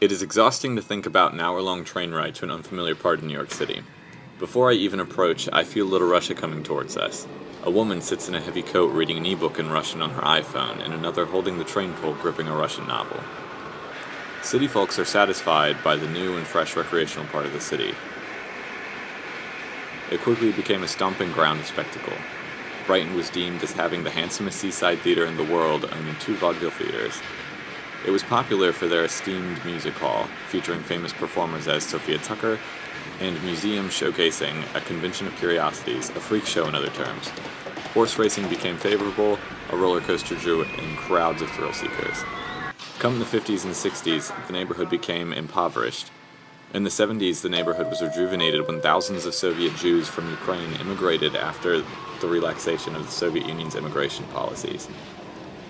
It is exhausting to think about an hour-long train ride to an unfamiliar part of New York City. Before I even approach, I feel Little Russia coming towards us. A woman sits in a heavy coat reading an e-book in Russian on her iPhone, and another holding the train pole gripping a Russian novel. City folks are satisfied by the new and fresh recreational part of the city. It quickly became a stomping ground of spectacle. Brighton was deemed as having the handsomest seaside theater in the world, owning 2 vaudeville theaters. It was popular for their esteemed music hall, featuring famous performers as Sophia Tucker, and museum showcasing a convention of curiosities, a freak show in other terms. Horse racing became favorable, a roller coaster drew in crowds of thrill seekers. Come the 50s and 60s, the neighborhood became impoverished. In the 70s, the neighborhood was rejuvenated when thousands of Soviet Jews from Ukraine immigrated after the relaxation of the Soviet Union's immigration policies.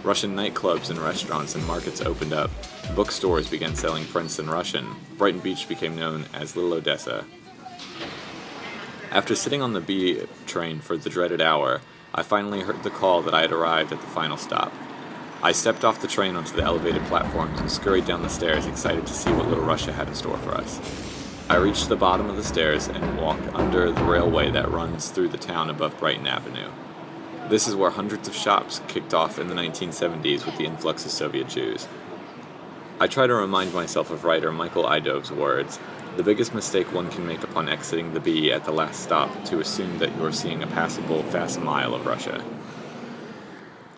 Russian nightclubs and restaurants and markets opened up. Bookstores began selling prints in Russian. Brighton Beach became known as Little Odessa. After sitting on the B train for the dreaded hour, I finally heard the call that I had arrived at the final stop. I stepped off the train onto the elevated platforms and scurried down the stairs, excited to see what Little Russia had in store for us. I reached the bottom of the stairs and walked under the railway that runs through the town above Brighton Avenue. This is where hundreds of shops kicked off in the 1970s with the influx of Soviet Jews. I try to remind myself of writer Michael Idov's words, "The biggest mistake one can make upon exiting the B at the last stop to assume that you are seeing a passable facsimile of Russia."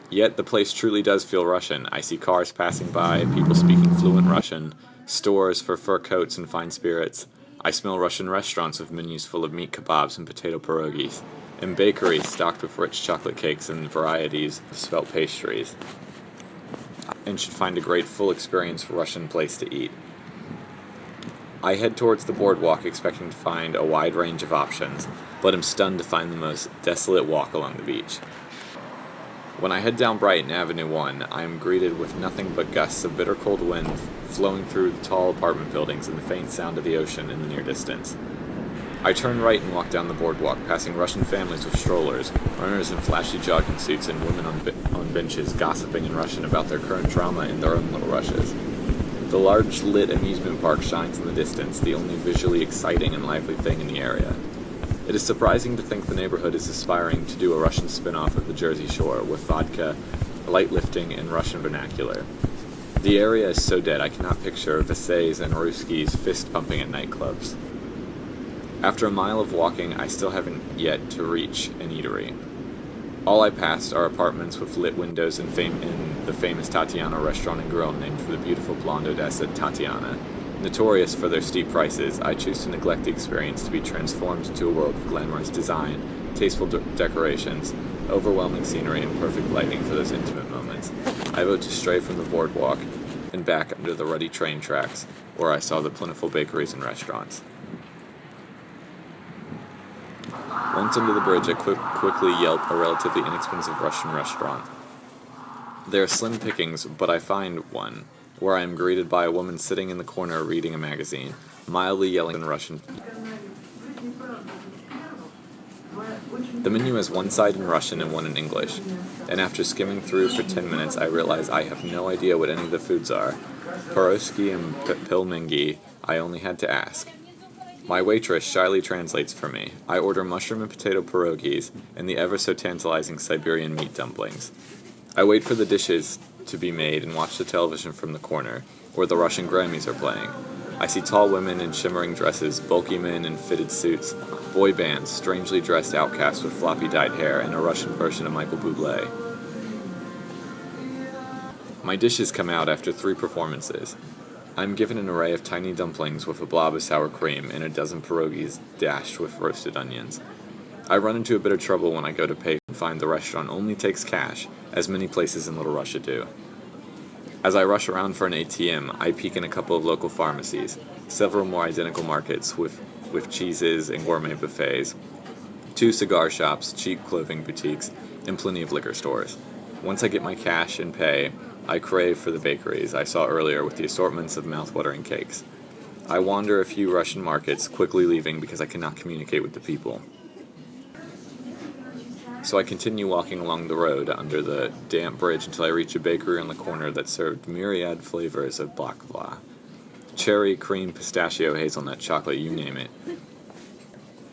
Yet the place truly does feel Russian. I see cars passing by, people speaking fluent Russian, stores for fur coats and fine spirits. I smell Russian restaurants with menus full of meat kebabs and potato pierogies, and bakeries stocked with rich chocolate cakes and varieties of svelte pastries, and should find a great full experience Russian place to eat. I head towards the boardwalk expecting to find a wide range of options, but am stunned to find the most desolate walk along the beach. When I head down Brighton Avenue 1, I am greeted with nothing but gusts of bitter cold wind flowing through the tall apartment buildings and the faint sound of the ocean in the near distance. I turn right and walk down the boardwalk, passing Russian families with strollers, earners in flashy jogging suits, and women on benches gossiping in Russian about their current drama in their own little Russias. The large lit amusement park shines in the distance, the only visually exciting and lively thing in the area. It is surprising to think the neighborhood is aspiring to do a Russian spin-off of the Jersey Shore, with vodka, light lifting, and Russian vernacular. The area is so dead I cannot picture Versailles and Ruskies fist-pumping at nightclubs. After a mile of walking, I still haven't yet to reach an eatery. All I passed are apartments with lit windows in the famous Tatiana restaurant and grill named for the beautiful blonde Odessa Tatiana. Notorious for their steep prices, I choose to neglect the experience to be transformed into a world of glamorous design, tasteful decorations, overwhelming scenery, and perfect lighting for those intimate moments. I vote to stray from the boardwalk and back under the ruddy train tracks, where I saw the plentiful bakeries and restaurants. Once under the bridge, I quickly yelp a relatively inexpensive Russian restaurant. There are slim pickings, but I find one, where I am greeted by a woman sitting in the corner reading a magazine, mildly yelling in Russian. The menu has one side in Russian and one in English, and after skimming through for 10 minutes, I realize I have no idea what any of the foods are. Pierogi and pilmengi, I only had to ask. My waitress shyly translates for me. I order mushroom and potato pierogies and the ever-so-tantalizing Siberian meat dumplings. I wait for the dishes to be made and watch the television from the corner, where the Russian Grammys are playing. I see tall women in shimmering dresses, bulky men in fitted suits, boy bands, strangely dressed outcasts with floppy dyed hair, and a Russian version of Michael Bublé. My dishes come out after 3 performances. I'm given an array of tiny dumplings with a blob of sour cream and a dozen pierogies dashed with roasted onions. I run into a bit of trouble when I go to pay and find the restaurant only takes cash, as many places in Little Russia do. As I rush around for an ATM, I peek in a couple of local pharmacies, several more identical markets with cheeses and gourmet buffets, 2 cigar shops, cheap clothing boutiques, and plenty of liquor stores. Once I get my cash and pay, I crave for the bakeries I saw earlier with the assortments of mouth-watering cakes. I wander a few Russian markets, quickly leaving because I cannot communicate with the people. So I continue walking along the road under the damp bridge until I reach a bakery on the corner that served myriad flavors of baklava. cherry, cream, pistachio, hazelnut, chocolate, you name it.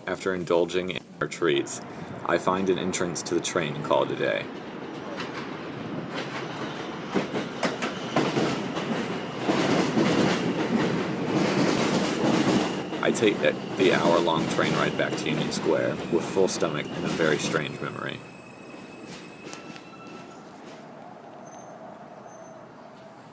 After indulging in our treats, I find an entrance to the train and call it a day. I take the hour-long train ride back to Union Square with full stomach and a very strange memory.